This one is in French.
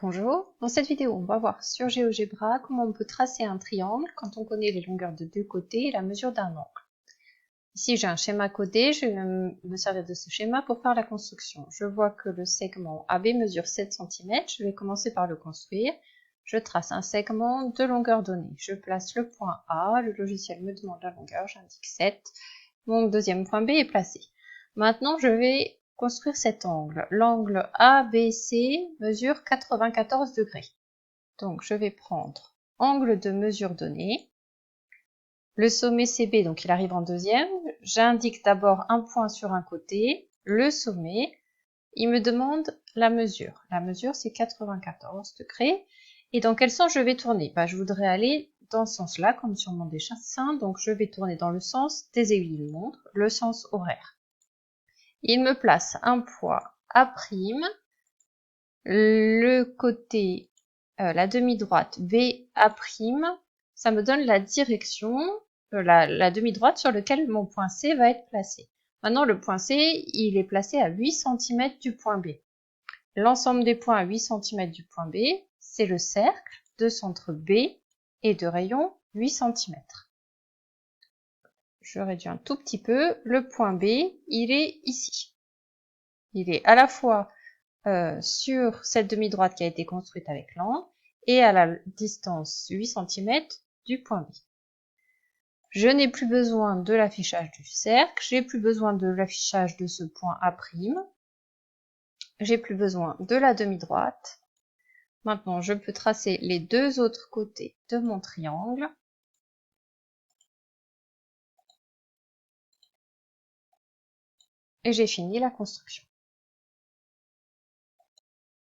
Bonjour, dans cette vidéo on va voir sur GeoGebra comment on peut tracer un triangle quand on connaît les longueurs de deux côtés et la mesure d'un angle. Ici j'ai un schéma codé, je vais me servir de ce schéma pour faire la construction. Je vois que le segment AB mesure 7 cm, je vais commencer par le construire. Je trace un segment de longueur donnée, je place le point A, le logiciel me demande la longueur, j'indique 7. Mon deuxième point B est placé. Maintenant je vais construire cet angle. L'angle ABC mesure 94 degrés. Donc je vais prendre angle de mesure donné. Le sommet CB, donc il arrive en deuxième. J'indique d'abord un point sur un côté, le sommet. Il me demande la mesure. La mesure c'est 94 degrés. Et dans quel sens je vais tourner? Je voudrais aller dans ce sens-là, comme sur mon dessin, donc je vais tourner dans le sens des aiguilles de montre, le sens horaire. Il me place un point A', le côté, la demi-droite BA', ça me donne la direction, la demi-droite sur laquelle mon point C va être placé. Maintenant, le point C, il est placé à 8 cm du point B. L'ensemble des points à 8 cm du point B, c'est le cercle de centre B et de rayon 8 cm. Je réduis un tout petit peu. Le point B, il est ici. Il est à la fois sur cette demi-droite qui a été construite avec l'angle et à la distance 8 cm du point B. Je n'ai plus besoin de l'affichage du cercle, j'ai plus besoin de l'affichage de ce point A', j'ai plus besoin de la demi-droite. Maintenant, je peux tracer les deux autres côtés de mon triangle. Et j'ai fini la construction.